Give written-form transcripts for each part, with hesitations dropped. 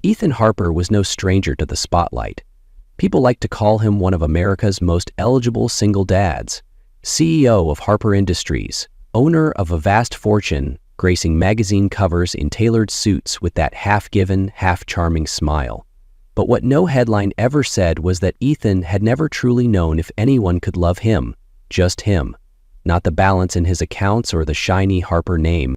Ethan Harper was no stranger to the spotlight. People like to call him one of America's most eligible single dads. CEO of Harper Industries, owner of a vast fortune, gracing magazine covers in tailored suits with that half-given, half-charming smile. But what no headline ever said was that Ethan had never truly known if anyone could love him, just him, not the balance in his accounts or the shiny Harper name.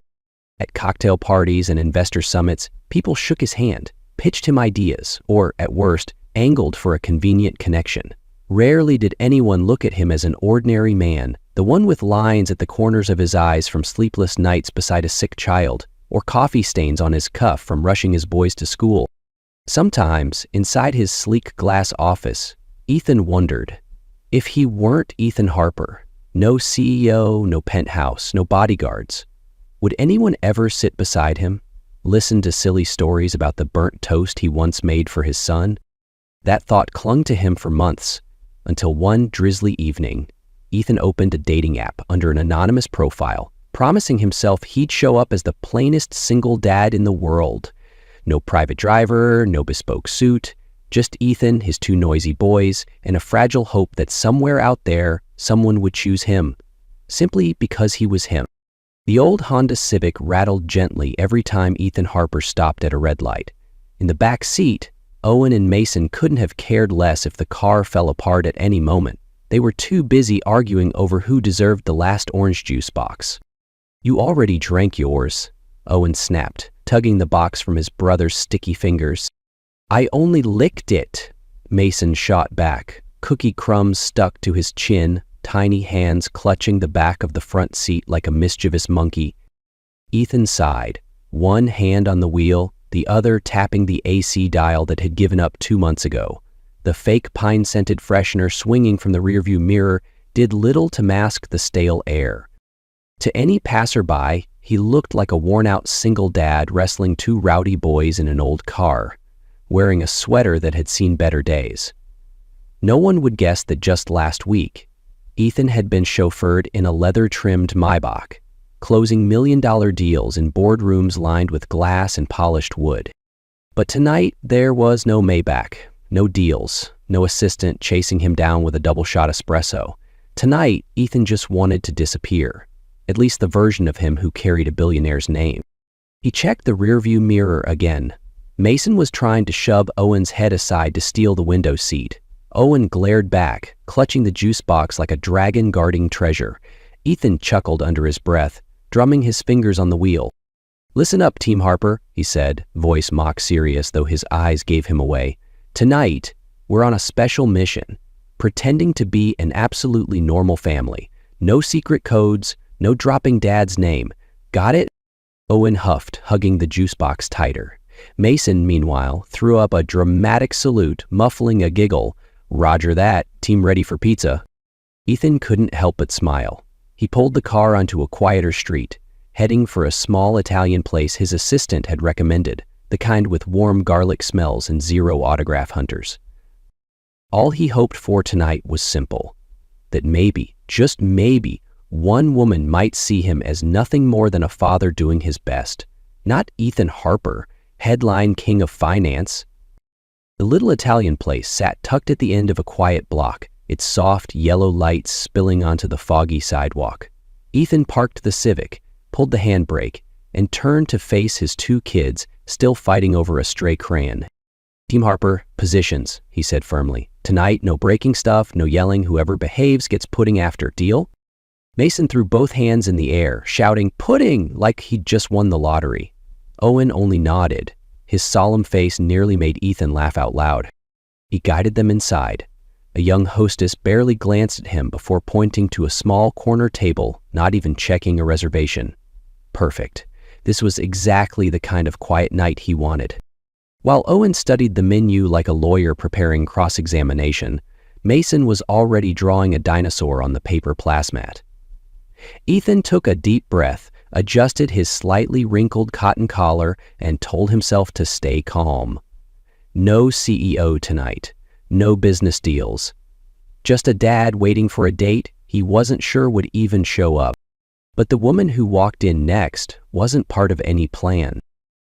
At cocktail parties and investor summits, people shook his hand, pitched him ideas, or, at worst, angled for a convenient connection. Rarely did anyone look at him as an ordinary man, the one with lines at the corners of his eyes from sleepless nights beside a sick child, or coffee stains on his cuff from rushing his boys to school. Sometimes, inside his sleek glass office, Ethan wondered, if he weren't Ethan Harper, no CEO, no penthouse, no bodyguards, would anyone ever sit beside him, listen to silly stories about the burnt toast he once made for his son? That thought clung to him for months, until one drizzly evening, Ethan opened a dating app under an anonymous profile, promising himself he'd show up as the plainest single dad in the world. No private driver, no bespoke suit, just Ethan, his two noisy boys, and a fragile hope that somewhere out there, someone would choose him, simply because he was him. The old Honda Civic rattled gently every time Ethan Harper stopped at a red light. In the back seat, Owen and Mason couldn't have cared less if the car fell apart at any moment. They were too busy arguing over who deserved the last orange juice box. "You already drank yours," Owen snapped, tugging the box from his brother's sticky fingers. "I only licked it," Mason shot back, cookie crumbs stuck to his chin, tiny hands clutching the back of the front seat like a mischievous monkey. Ethan sighed, one hand on the wheel, the other tapping the AC dial that had given up 2 months ago. The fake pine-scented freshener swinging from the rearview mirror did little to mask the stale air. To any passerby, he looked like a worn-out single dad wrestling two rowdy boys in an old car, wearing a sweater that had seen better days. No one would guess that just last week, Ethan had been chauffeured in a leather-trimmed Maybach, closing million-dollar deals in boardrooms lined with glass and polished wood. But tonight, there was no Maybach, no deals, no assistant chasing him down with a double-shot espresso. Tonight, Ethan just wanted to disappear, at least the version of him who carried a billionaire's name. He checked the rearview mirror again. Mason was trying to shove Owen's head aside to steal the window seat. Owen glared back, clutching the juice box like a dragon guarding treasure. Ethan chuckled under his breath, drumming his fingers on the wheel. "Listen up, Team Harper," he said, voice mock serious though his eyes gave him away. "Tonight, we're on a special mission, pretending to be an absolutely normal family. No secret codes, no dropping Dad's name. Got it?" Owen huffed, hugging the juice box tighter. Mason, meanwhile, threw up a dramatic salute, muffling a giggle. "Roger that, team ready for pizza." Ethan couldn't help but smile. He pulled the car onto a quieter street, heading for a small Italian place his assistant had recommended, the kind with warm garlic smells and zero autograph hunters. All he hoped for tonight was simple, that maybe, just maybe, one woman might see him as nothing more than a father doing his best, not Ethan Harper, headline king of finance. The little Italian place sat tucked at the end of a quiet block, its soft yellow lights spilling onto the foggy sidewalk. Ethan parked the Civic, pulled the handbrake, and turned to face his two kids, still fighting over a stray crayon. "Team Harper, positions," he said firmly. "Tonight, no breaking stuff, no yelling. Whoever behaves gets pudding after. Deal?" Mason threw both hands in the air, shouting, "Pudding!" like he'd just won the lottery. Owen only nodded. His solemn face nearly made Ethan laugh out loud. He guided them inside. A young hostess barely glanced at him before pointing to a small corner table, not even checking a reservation. Perfect. This was exactly the kind of quiet night he wanted. While Owen studied the menu like a lawyer preparing cross-examination, Mason was already drawing a dinosaur on the paper placemat. Ethan took a deep breath, adjusted his slightly wrinkled cotton collar, and told himself to stay calm. No CEO tonight. No business deals. Just a dad waiting for a date he wasn't sure would even show up. But the woman who walked in next wasn't part of any plan.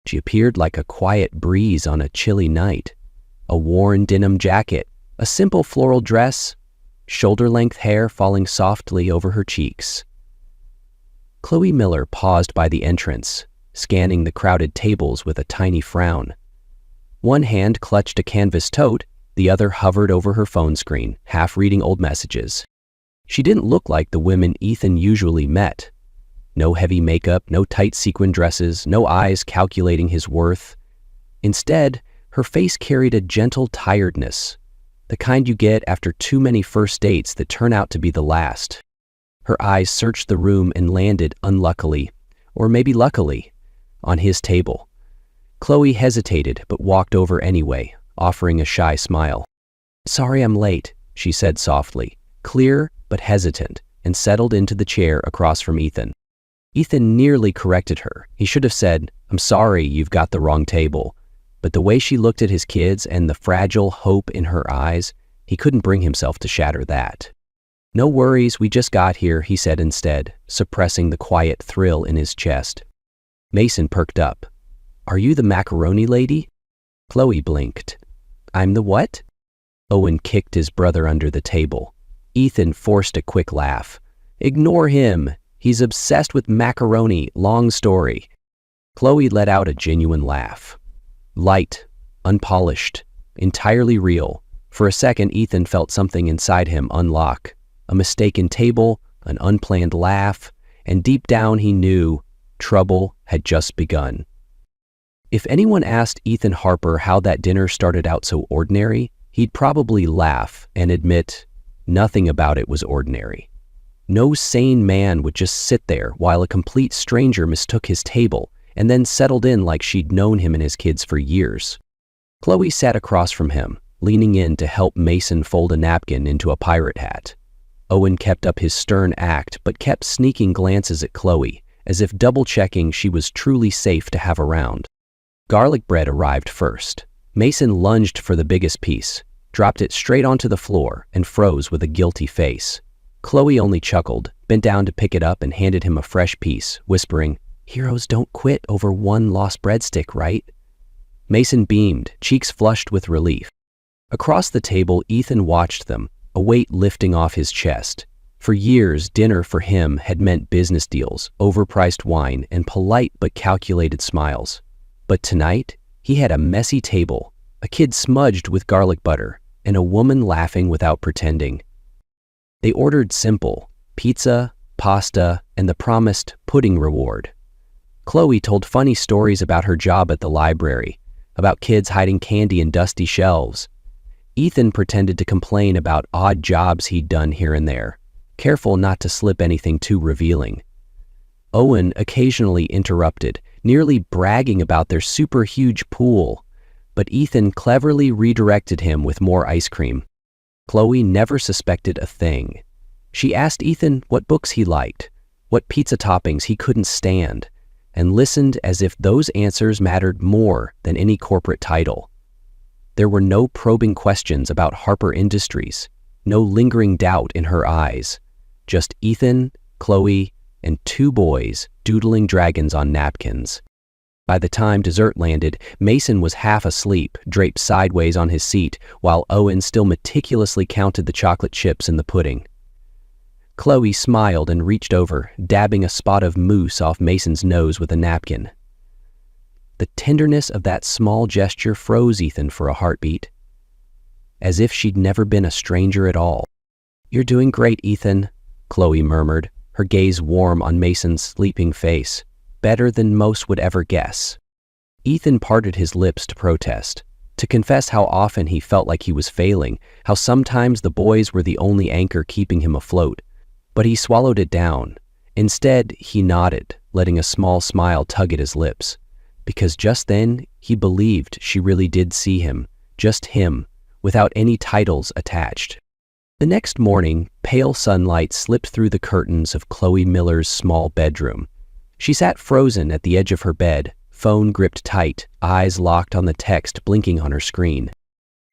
She appeared like a quiet breeze on a chilly night. A worn denim jacket, a simple floral dress, shoulder-length hair falling softly over her cheeks. Chloe Miller paused by the entrance, scanning the crowded tables with a tiny frown. One hand clutched a canvas tote, the other hovered over her phone screen, half reading old messages. She didn't look like the women Ethan usually met. No heavy makeup, no tight sequin dresses, no eyes calculating his worth. Instead, her face carried a gentle tiredness, the kind you get after too many first dates that turn out to be the last. Her eyes searched the room and landed, unluckily, or maybe luckily, on his table. Chloe hesitated but walked over anyway, offering a shy smile. "Sorry I'm late," she said softly, clear but hesitant, and settled into the chair across from Ethan. Ethan nearly corrected her. He should have said, "I'm sorry, you've got the wrong table." But the way she looked at his kids and the fragile hope in her eyes, he couldn't bring himself to shatter that. "No worries, we just got here," he said instead, suppressing the quiet thrill in his chest. Mason perked up. "Are you the macaroni lady?" Chloe blinked. "I'm the what?" Owen kicked his brother under the table. Ethan forced a quick laugh. "Ignore him. He's obsessed with macaroni, long story." Chloe let out a genuine laugh. Light, unpolished, entirely real. For a second, Ethan felt something inside him unlock. A mistaken table, an unplanned laugh, and deep down he knew trouble had just begun. If anyone asked Ethan Harper how that dinner started out so ordinary, he'd probably laugh and admit nothing about it was ordinary. No sane man would just sit there while a complete stranger mistook his table and then settled in like she'd known him and his kids for years. Chloe sat across from him, leaning in to help Mason fold a napkin into a pirate hat. Owen kept up his stern act but kept sneaking glances at Chloe, as if double-checking she was truly safe to have around. Garlic bread arrived first. Mason lunged for the biggest piece, dropped it straight onto the floor, and froze with a guilty face. Chloe only chuckled, bent down to pick it up and handed him a fresh piece, whispering, "Heroes don't quit over one lost breadstick, right?" Mason beamed, cheeks flushed with relief. Across the table, Ethan watched them, a weight lifting off his chest. For years, dinner for him had meant business deals, overpriced wine, and polite but calculated smiles. But tonight, he had a messy table, a kid smudged with garlic butter, and a woman laughing without pretending. They ordered simple, pizza, pasta, and the promised pudding reward. Chloe told funny stories about her job at the library, about kids hiding candy in dusty shelves. Ethan pretended to complain about odd jobs he'd done here and there, careful not to slip anything too revealing. Owen occasionally interrupted, nearly bragging about their super huge pool, but Ethan cleverly redirected him with more ice cream. Chloe never suspected a thing. She asked Ethan what books he liked, what pizza toppings he couldn't stand, and listened as if those answers mattered more than any corporate title. There were no probing questions about Harper Industries, no lingering doubt in her eyes, just Ethan, Chloe, and two boys doodling dragons on napkins. By the time dessert landed, Mason was half asleep, draped sideways on his seat, while Owen still meticulously counted the chocolate chips in the pudding. Chloe smiled and reached over, dabbing a spot of mousse off Mason's nose with a napkin. The tenderness of that small gesture froze Ethan for a heartbeat, as if she'd never been a stranger at all. "You're doing great, Ethan," Chloe murmured, her gaze warm on Mason's sleeping face. "Better than most would ever guess." Ethan parted his lips to protest, to confess how often he felt like he was failing, how sometimes the boys were the only anchor keeping him afloat. But he swallowed it down. Instead, he nodded, letting a small smile tug at his lips, because just then he believed she really did see him, just him, without any titles attached. The next morning, pale sunlight slipped through the curtains of Chloe Miller's small bedroom. She sat frozen at the edge of her bed, phone gripped tight, eyes locked on the text blinking on her screen.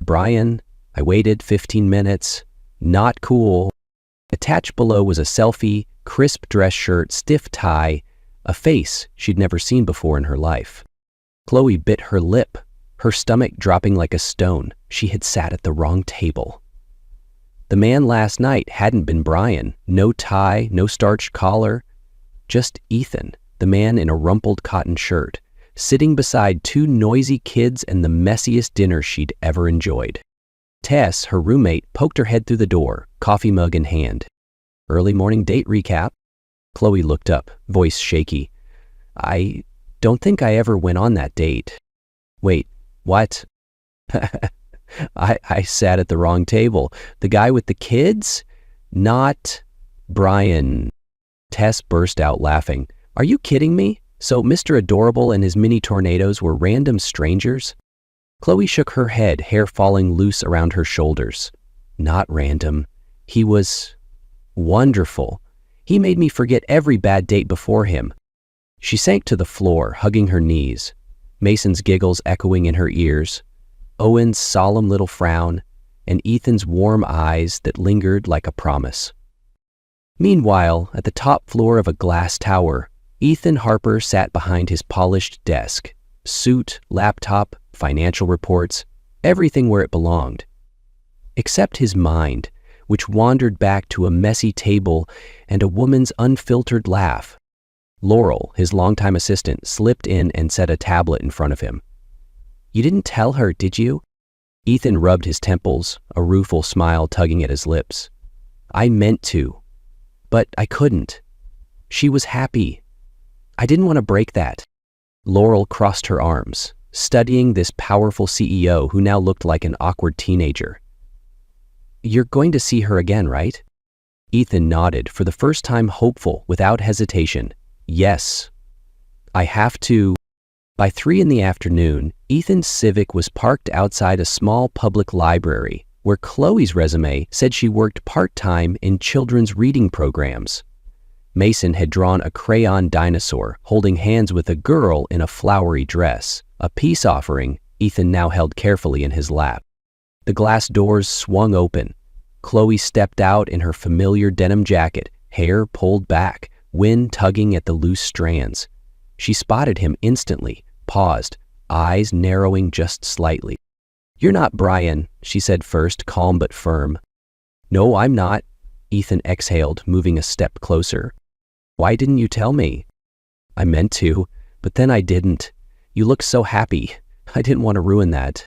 "Brian, I waited 15 minutes. Not cool." Attached below was a selfie, crisp dress shirt, stiff tie, a face she'd never seen before in her life. Chloe bit her lip, her stomach dropping like a stone. She had sat at the wrong table. The man last night hadn't been Brian. No tie, no starched collar. Just Ethan, the man in a rumpled cotton shirt, sitting beside two noisy kids and the messiest dinner she'd ever enjoyed. Tess, her roommate, poked her head through the door, coffee mug in hand. Early morning date recap. Chloe looked up, voice shaky. I don't think I ever went on that date. Wait, what? I sat at the wrong table. The guy with the kids? Not Brian. Tess burst out laughing. Are you kidding me? So Mr. Adorable and his mini tornadoes were random strangers? Chloe shook her head, hair falling loose around her shoulders. Not random. He was wonderful. He made me forget every bad date before him. She sank to the floor, hugging her knees, Mason's giggles echoing in her ears, Owen's solemn little frown, and Ethan's warm eyes that lingered like a promise. Meanwhile, at the top floor of a glass tower, Ethan Harper sat behind his polished desk, suit, laptop, financial reports, everything where it belonged. Except his mind, which wandered back to a messy table and a woman's unfiltered laugh. Laurel, his longtime assistant, slipped in and set a tablet in front of him. You didn't tell her, did you? Ethan rubbed his temples, a rueful smile tugging at his lips. I meant to, but I couldn't. She was happy. I didn't want to break that. Laurel crossed her arms, studying this powerful CEO who now looked like an awkward teenager. You're going to see her again, right? Ethan nodded, for the first time hopeful, without hesitation. Yes. I have to. By 3 p.m, Ethan's Civic was parked outside a small public library where Chloe's resume said she worked part-time in children's reading programs. Mason had drawn a crayon dinosaur holding hands with a girl in a flowery dress, a peace offering Ethan now held carefully in his lap. The glass doors swung open. Chloe stepped out in her familiar denim jacket, hair pulled back, wind tugging at the loose strands. She spotted him instantly, paused, eyes narrowing just slightly. You're not Brian, she said first, calm but firm. No, I'm not, Ethan exhaled, moving a step closer. Why didn't you tell me? I meant to, but then I didn't. You look so happy. I didn't want to ruin that.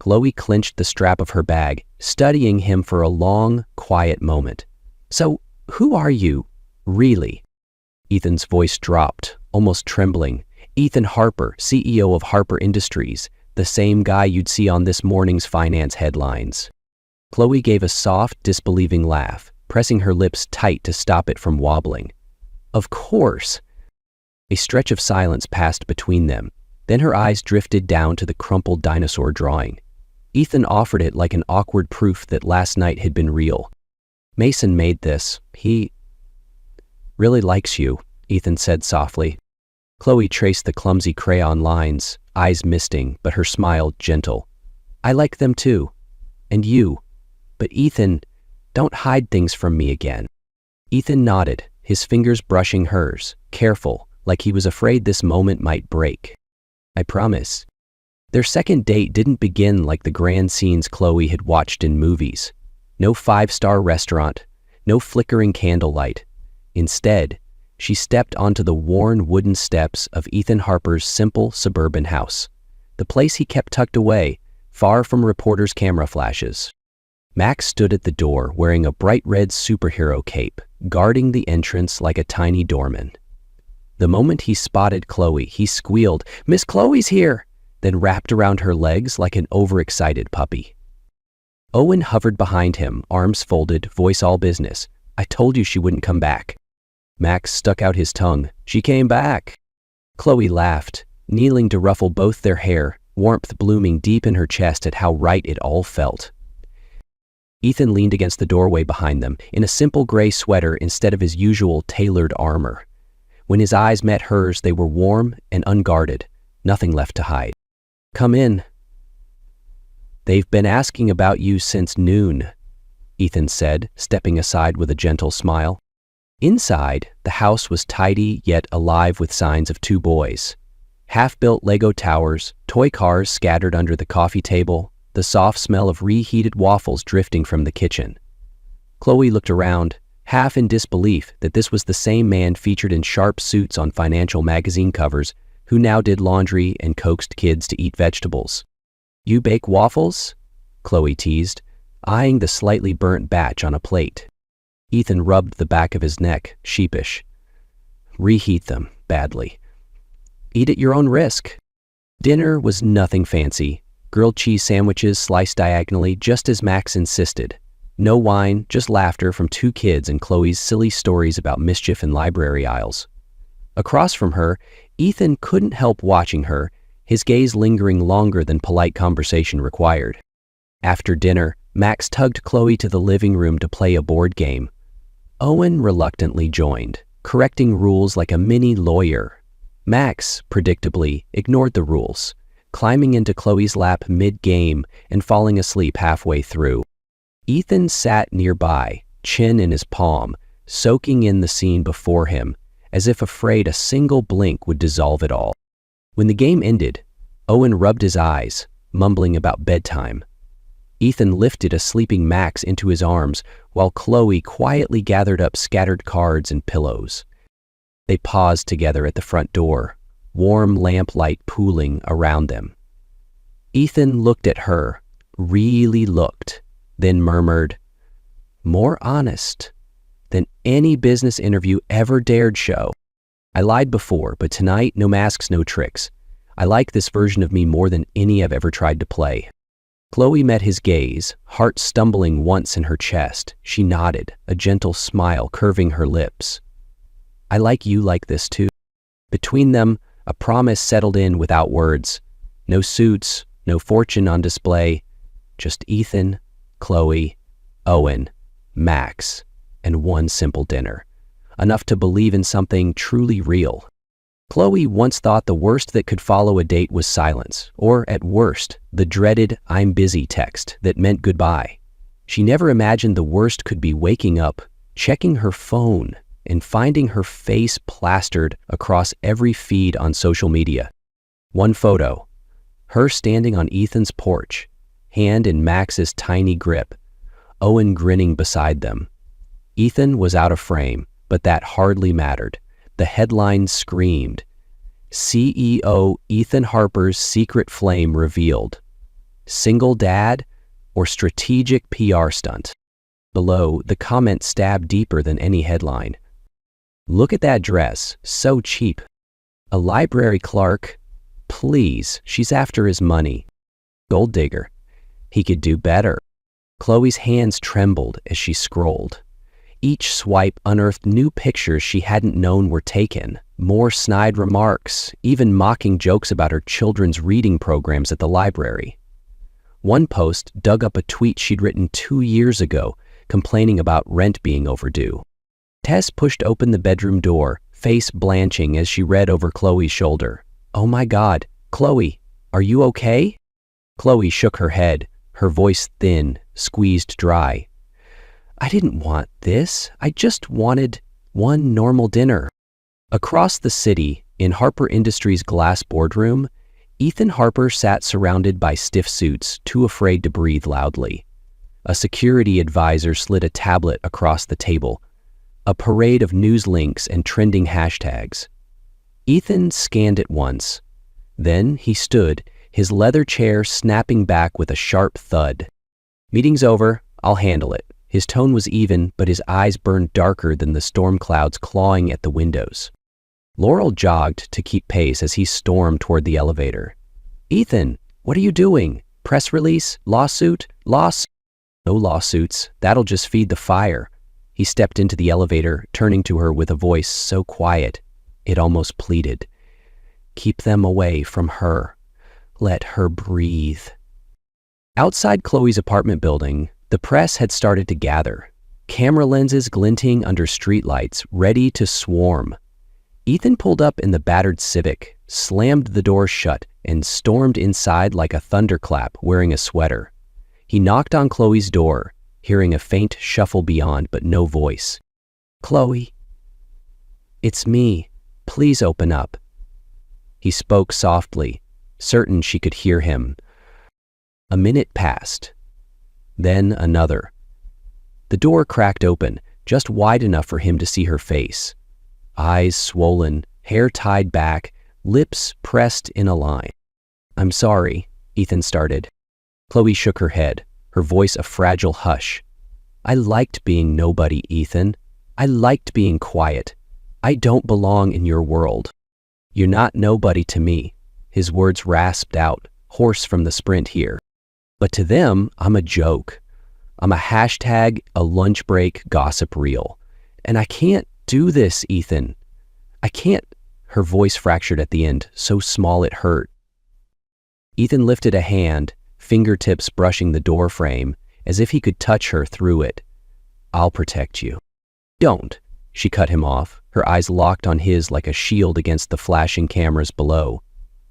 Chloe clenched the strap of her bag, studying him for a long, quiet moment. So, who are you, really? Ethan's voice dropped, almost trembling. Ethan Harper, CEO of Harper Industries, the same guy you'd see on this morning's finance headlines. Chloe gave a soft, disbelieving laugh, pressing her lips tight to stop it from wobbling. Of course. A stretch of silence passed between them. Then her eyes drifted down to the crumpled dinosaur drawing. Ethan offered it like an awkward proof that last night had been real. Mason made this. He really likes you, Ethan said softly. Chloe traced the clumsy crayon lines, eyes misting, but her smile gentle. I like them too. And you. But Ethan, don't hide things from me again. Ethan nodded, his fingers brushing hers, careful, like he was afraid this moment might break. I promise. Their second date didn't begin like the grand scenes Chloe had watched in movies. No 5-star restaurant, no flickering candlelight. Instead, she stepped onto the worn wooden steps of Ethan Harper's simple suburban house, the place he kept tucked away, far from reporters' camera flashes. Max stood at the door wearing a bright red superhero cape, guarding the entrance like a tiny doorman. The moment he spotted Chloe, he squealed, "Miss Chloe's here!" then wrapped around her legs like an overexcited puppy. Owen hovered behind him, arms folded, voice all business. I told you she wouldn't come back. Max stuck out his tongue. She came back. Chloe laughed, kneeling to ruffle both their hair, warmth blooming deep in her chest at how right it all felt. Ethan leaned against the doorway behind them, in a simple gray sweater instead of his usual tailored armor. When his eyes met hers, they were warm and unguarded, nothing left to hide. Come in. They've been asking about you since noon, Ethan said, stepping aside with a gentle smile. Inside, the house was tidy yet alive with signs of 2 boys. Half-built Lego towers, toy cars scattered under the coffee table, the soft smell of reheated waffles drifting from the kitchen. Chloe looked around, half in disbelief that this was the same man featured in sharp suits on financial magazine covers who now did laundry and coaxed kids to eat vegetables. "You bake waffles?" Chloe teased, eyeing the slightly burnt batch on a plate. Ethan rubbed the back of his neck, sheepish. "Reheat them, badly. Eat at your own risk." Dinner was nothing fancy. Grilled cheese sandwiches sliced diagonally just as Max insisted. No wine, just laughter from two kids and Chloe's silly stories about mischief in library aisles. Across from her, Ethan couldn't help watching her, his gaze lingering longer than polite conversation required. After dinner, Max tugged Chloe to the living room to play a board game. Owen reluctantly joined, correcting rules like a mini lawyer. Max, predictably, ignored the rules, climbing into Chloe's lap mid-game and falling asleep halfway through. Ethan sat nearby, chin in his palm, soaking in the scene before him, as if afraid a single blink would dissolve it all. When the game ended, Owen rubbed his eyes, mumbling about bedtime. Ethan lifted a sleeping Max into his arms while Chloe quietly gathered up scattered cards and pillows. They paused together at the front door, warm lamplight pooling around them. Ethan looked at her, really looked, then murmured, "More honest than any business interview ever dared show. I lied before, but tonight, no masks, no tricks. I like this version of me more than any I've ever tried to play." Chloe met his gaze, heart stumbling once in her chest. She nodded, a gentle smile curving her lips. "I like you like this too." Between them, a promise settled in without words. No suits, no fortune on display, just Ethan, Chloe, Owen, Max, and one simple dinner. Enough to believe in something truly real. Chloe once thought the worst that could follow a date was silence, or at worst, the dreaded "I'm busy" text that meant goodbye. She never imagined the worst could be waking up, checking her phone, and finding her face plastered across every feed on social media. One photo, her standing on Ethan's porch, hand in Max's tiny grip, Owen grinning beside them. Ethan was out of frame, but that hardly mattered. The headline screamed, "CEO Ethan Harper's secret flame revealed. Single dad or strategic PR stunt?" Below, the comment stabbed deeper than any headline. "Look at that dress, so cheap. A library clerk? Please, she's after his money. Gold digger. He could do better." Chloe's hands trembled as she scrolled. Each swipe unearthed new pictures she hadn't known were taken, more snide remarks, even mocking jokes about her children's reading programs at the library. One post dug up a tweet she'd written 2 years ago, complaining about rent being overdue. Tess pushed open the bedroom door, face blanching as she read over Chloe's shoulder. "Oh my God, Chloe, are you okay?" Chloe shook her head, her voice thin, squeezed dry. "I didn't want this. I just wanted one normal dinner." Across the city, in Harper Industries' glass boardroom, Ethan Harper sat surrounded by stiff suits, too afraid to breathe loudly. A security advisor slid a tablet across the table, a parade of news links and trending hashtags. Ethan scanned it once. Then he stood, his leather chair snapping back with a sharp thud. "Meeting's over. I'll handle it." His tone was even, but his eyes burned darker than the storm clouds clawing at the windows. Laurel jogged to keep pace as he stormed toward the elevator. "Ethan, what are you doing? Press release? Lawsuit? No lawsuits. That'll just feed the fire." He stepped into the elevator, turning to her with a voice so quiet, it almost pleaded. "Keep them away from her. Let her breathe." Outside Chloe's apartment building, the press had started to gather, camera lenses glinting under streetlights, ready to swarm. Ethan pulled up in the battered Civic, slammed the door shut, and stormed inside like a thunderclap wearing a sweater. He knocked on Chloe's door, hearing a faint shuffle beyond but no voice. "Chloe, it's me. Please open up." He spoke softly, certain she could hear him. A minute passed. Then another. The door cracked open, just wide enough for him to see her face. Eyes swollen, hair tied back, lips pressed in a line. "I'm sorry," Ethan started. Chloe shook her head, her voice a fragile hush. "I liked being nobody, Ethan. I liked being quiet. I don't belong in your world. You're not nobody to me." His words rasped out, hoarse from the sprint here. "But to them, I'm a joke. I'm a hashtag, a lunch break gossip reel. And I can't do this, Ethan. I can't." Her voice fractured at the end, so small it hurt. Ethan lifted a hand, fingertips brushing the door frame, as if he could touch her through it. "I'll protect you." "Don't," she cut him off, her eyes locked on his like a shield against the flashing cameras below.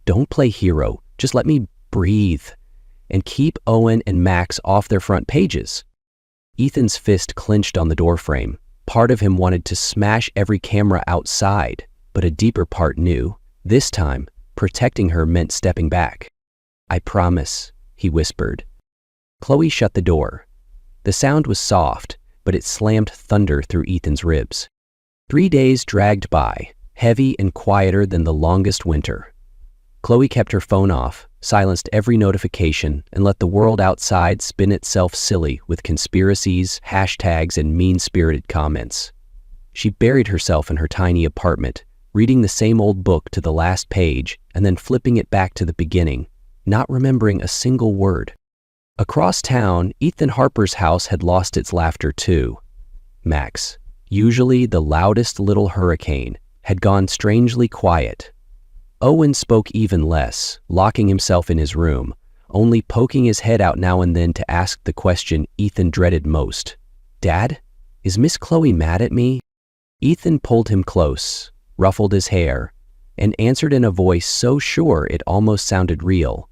"Don't play hero, just let me breathe. And keep Owen and Max off their front pages." Ethan's fist clenched on the doorframe. Part of him wanted to smash every camera outside, but a deeper part knew, this time, protecting her meant stepping back. "I promise," he whispered. Chloe shut the door. The sound was soft, but it slammed thunder through Ethan's ribs. 3 days dragged by, heavy and quieter than the longest winter. Chloe kept her phone off, silenced every notification, and let the world outside spin itself silly with conspiracies, hashtags, and mean-spirited comments. She buried herself in her tiny apartment, reading the same old book to the last page and then flipping it back to the beginning, not remembering a single word. Across town, Ethan Harper's house had lost its laughter too. Max, usually the loudest little hurricane, had gone strangely quiet. Owen spoke even less, locking himself in his room, only poking his head out now and then to ask the question Ethan dreaded most. "Dad, is Miss Chloe mad at me?" Ethan pulled him close, ruffled his hair, and answered in a voice so sure it almost sounded real.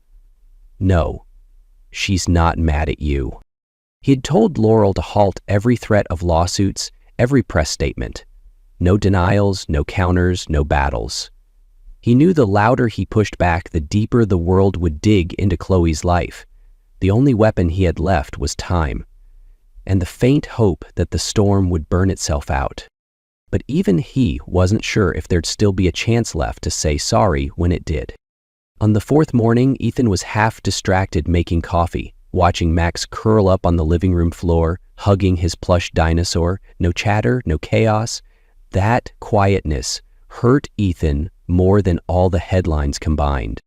"No, she's not mad at you." He had told Laurel to halt every threat of lawsuits, every press statement. No denials, no counters, no battles. He knew the louder he pushed back, the deeper the world would dig into Chloe's life. The only weapon he had left was time, and the faint hope that the storm would burn itself out. But even he wasn't sure if there'd still be a chance left to say sorry when it did. On the fourth morning, Ethan was half distracted making coffee, watching Max curl up on the living room floor, hugging his plush dinosaur. No chatter, no chaos. That quietness hurt Ethan more than all the headlines combined.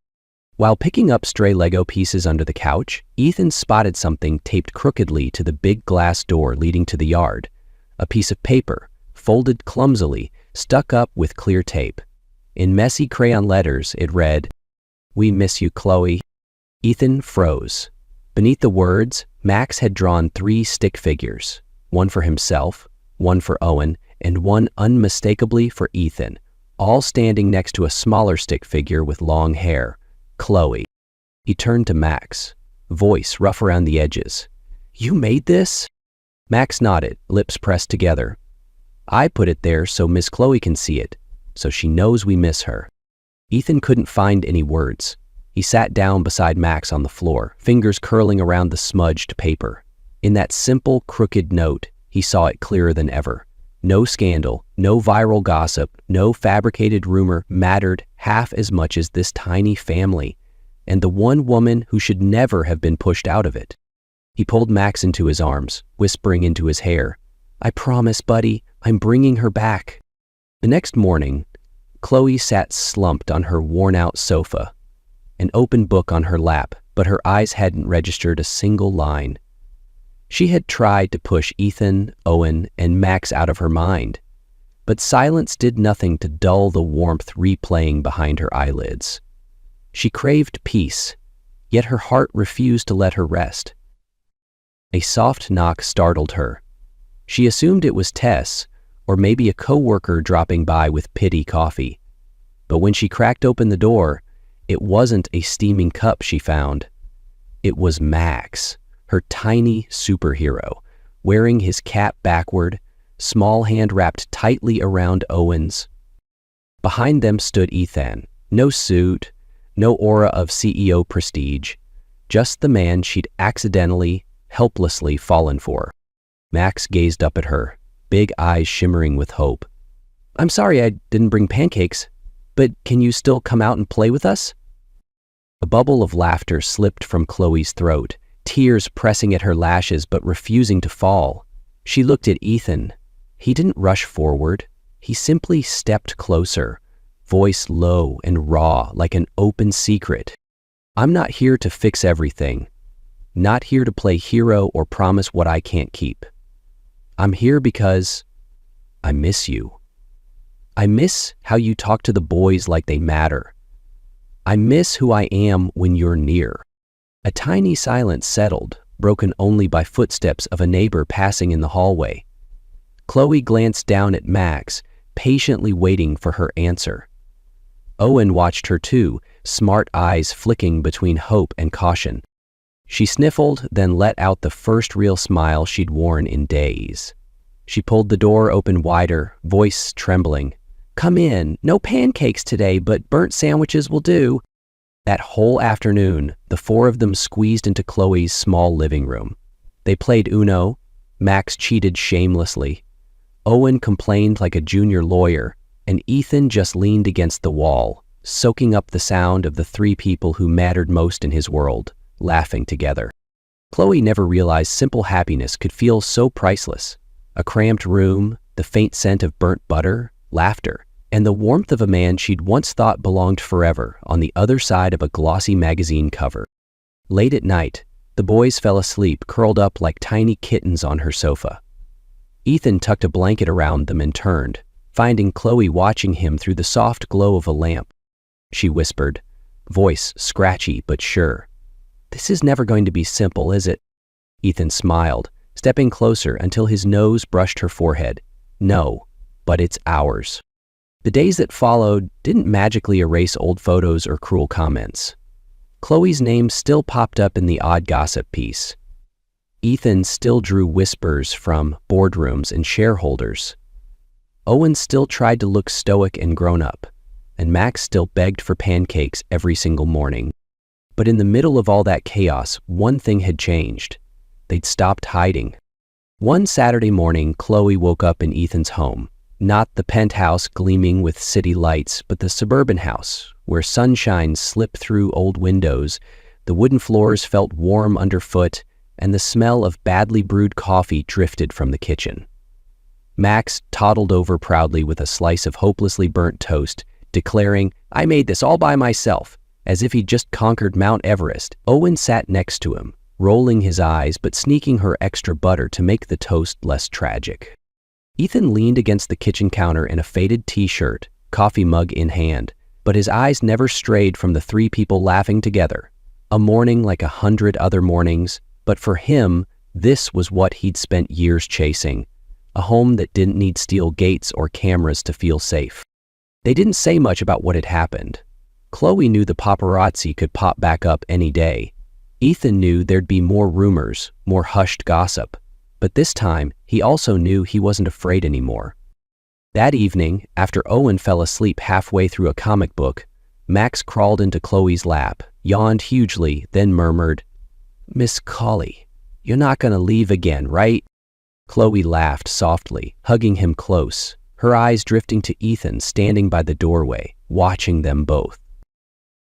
While picking up stray Lego pieces under the couch, Ethan spotted something taped crookedly to the big glass door leading to the yard. A piece of paper, folded clumsily, stuck up with clear tape. In messy crayon letters, it read, "We miss you, Chloe." Ethan froze. Beneath the words, Max had drawn 3 stick figures, one for himself, one for Owen, and one unmistakably for Ethan, all standing next to a smaller stick figure with long hair, Chloe. He turned to Max, voice rough around the edges. "You made this?" Max nodded, lips pressed together. "I put it there so Miss Chloe can see it, so she knows we miss her." Ethan couldn't find any words. He sat down beside Max on the floor, fingers curling around the smudged paper. In that simple, crooked note, he saw it clearer than ever. No scandal, no viral gossip, no fabricated rumor mattered half as much as this tiny family, and the one woman who should never have been pushed out of it. He pulled Max into his arms, whispering into his hair, "I promise, buddy, I'm bringing her back." The next morning, Chloe sat slumped on her worn-out sofa, an open book on her lap, but her eyes hadn't registered a single line. She had tried to push Ethan, Owen, and Max out of her mind, but silence did nothing to dull the warmth replaying behind her eyelids. She craved peace, yet her heart refused to let her rest. A soft knock startled her. She assumed it was Tess, or maybe a coworker dropping by with pity coffee. But when she cracked open the door, it wasn't a steaming cup she found. It was Max, her tiny superhero, wearing his cap backward, small hand wrapped tightly around Owen's. Behind them stood Ethan, No suit, no aura of CEO prestige, just the man she'd accidentally, helplessly fallen for. Max gazed up at her, big eyes shimmering with hope. "I'm sorry I didn't bring pancakes, but can you still come out and play with us?" A bubble of laughter slipped from Chloe's throat, tears pressing at her lashes but refusing to fall. She looked at Ethan. He didn't rush forward. He simply stepped closer, voice low and raw like an open secret. "I'm not here to fix everything. Not here to play hero or promise what I can't keep. I'm here because I miss you. I miss how you talk to the boys like they matter. I miss who I am when you're near." A tiny silence settled, broken only by footsteps of a neighbor passing in the hallway. Chloe glanced down at Max, patiently waiting for her answer. Owen watched her too, smart eyes flicking between hope and caution. She sniffled, then let out the first real smile she'd worn in days. She pulled the door open wider, voice trembling. "Come in. No pancakes today, but burnt sandwiches will do." That whole afternoon, the four of them squeezed into Chloe's small living room. They played Uno. Max cheated shamelessly. Owen complained like a junior lawyer, and Ethan just leaned against the wall, soaking up the sound of the three people who mattered most in his world, laughing together. Chloe never realized simple happiness could feel so priceless. A cramped room, the faint scent of burnt butter, laughter, and the warmth of a man she'd once thought belonged forever on the other side of a glossy magazine cover. Late at night, the boys fell asleep curled up like tiny kittens on her sofa. Ethan tucked a blanket around them and turned, finding Chloe watching him through the soft glow of a lamp. She whispered, voice scratchy but sure. "This is never going to be simple, is it?" Ethan smiled, stepping closer until his nose brushed her forehead. "No, but it's ours." The days that followed didn't magically erase old photos or cruel comments. Chloe's name still popped up in the odd gossip piece. Ethan still drew whispers from boardrooms and shareholders. Owen still tried to look stoic and grown up, and Max still begged for pancakes every single morning. But in the middle of all that chaos, one thing had changed. They'd stopped hiding. One Saturday morning, Chloe woke up in Ethan's home. Not the penthouse gleaming with city lights, but the suburban house, where sunshine slipped through old windows, the wooden floors felt warm underfoot, and the smell of badly brewed coffee drifted from the kitchen. Max toddled over proudly with a slice of hopelessly burnt toast, declaring, "I made this all by myself," as if he'd just conquered Mount Everest. Owen sat next to him, rolling his eyes but sneaking her extra butter to make the toast less tragic. Ethan leaned against the kitchen counter in a faded t-shirt, coffee mug in hand, but his eyes never strayed from the three people laughing together. A morning like 100 other mornings, but for him, this was what he'd spent years chasing, a home that didn't need steel gates or cameras to feel safe. They didn't say much about what had happened. Chloe knew the paparazzi could pop back up any day. Ethan knew there'd be more rumors, more hushed gossip. But this time, he also knew he wasn't afraid anymore. That evening, after Owen fell asleep halfway through a comic book, Max crawled into Chloe's lap, yawned hugely, then murmured, "Miss Colley, you're not gonna leave again, right?" Chloe laughed softly, hugging him close, her eyes drifting to Ethan standing by the doorway, watching them both.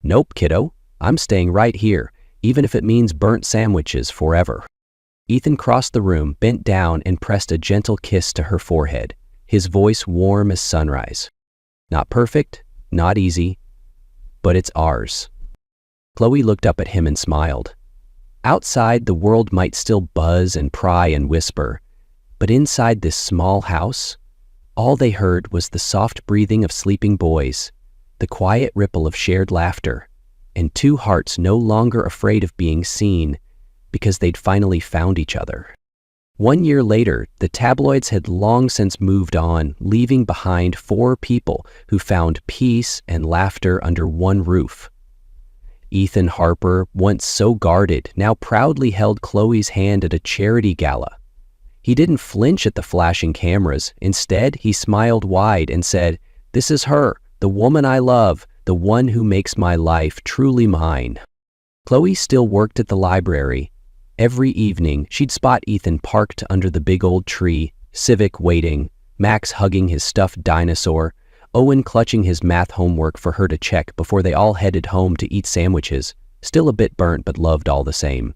"Nope, kiddo, I'm staying right here, even if it means burnt sandwiches forever." Ethan crossed the room, bent down, and pressed a gentle kiss to her forehead, his voice warm as sunrise. "Not perfect, not easy, but it's ours." Chloe looked up at him and smiled. Outside, the world might still buzz and pry and whisper, but inside this small house, all they heard was the soft breathing of sleeping boys, the quiet ripple of shared laughter, and two hearts no longer afraid of being seen because they'd finally found each other. 1 year later, the tabloids had long since moved on, leaving behind four people who found peace and laughter under one roof. Ethan Harper, once so guarded, now proudly held Chloe's hand at a charity gala. He didn't flinch at the flashing cameras. Instead, he smiled wide and said, "This is her, the woman I love, the one who makes my life truly mine. Chloe still worked at the library. Every evening, she'd spot Ethan parked under the big old tree, Civic waiting, Max hugging his stuffed dinosaur, Owen clutching his math homework for her to check before they all headed home to eat sandwiches, still a bit burnt but loved all the same.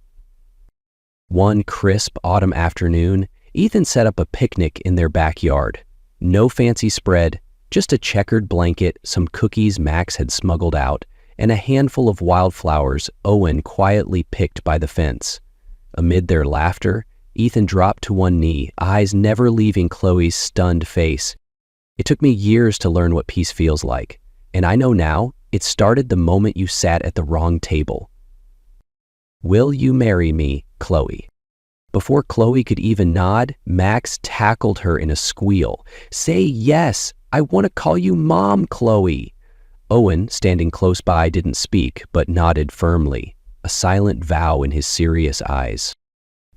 One crisp autumn afternoon, Ethan set up a picnic in their backyard. No fancy spread, just a checkered blanket, some cookies Max had smuggled out, and a handful of wildflowers Owen quietly picked by the fence. Amid their laughter, Ethan dropped to one knee, eyes never leaving Chloe's stunned face. It took me years to learn what peace feels like, and I know now it started the moment you sat at the wrong table. Will you marry me, Chloe? Before Chloe could even nod, Max tackled her in a squeal. Say yes, I want to call you Mom, Chloe. Owen, standing close by, didn't speak, but nodded firmly, a silent vow in his serious eyes.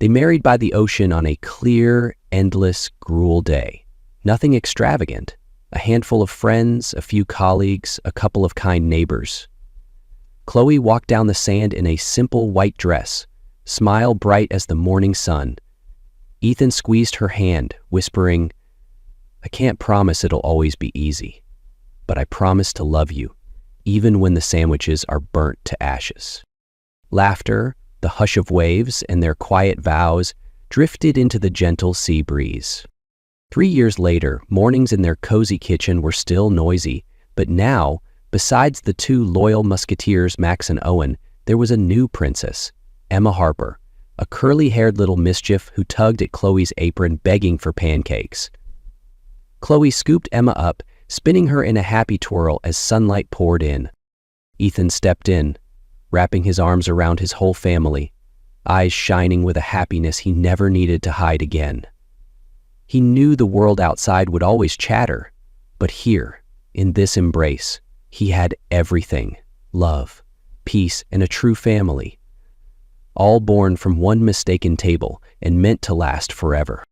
They married by the ocean on a clear, endless, gruel day. Nothing extravagant. A handful of friends, a few colleagues, a couple of kind neighbors. Chloe walked down the sand in a simple white dress, smile bright as the morning sun. Ethan squeezed her hand, whispering, I can't promise it'll always be easy, but I promise to love you, even when the sandwiches are burnt to ashes. Laughter, the hush of waves, and their quiet vows drifted into the gentle sea breeze. 3 years later, mornings in their cozy kitchen were still noisy, but now, besides the two loyal musketeers Max and Owen, there was a new princess, Emma Harper, a curly-haired little mischief who tugged at Chloe's apron begging for pancakes. Chloe scooped Emma up, spinning her in a happy twirl as sunlight poured in. Ethan stepped in, wrapping his arms around his whole family, eyes shining with a happiness he never needed to hide again. He knew the world outside would always chatter, but here, in this embrace, he had everything: love, peace, and a true family, all born from one mistaken table and meant to last forever.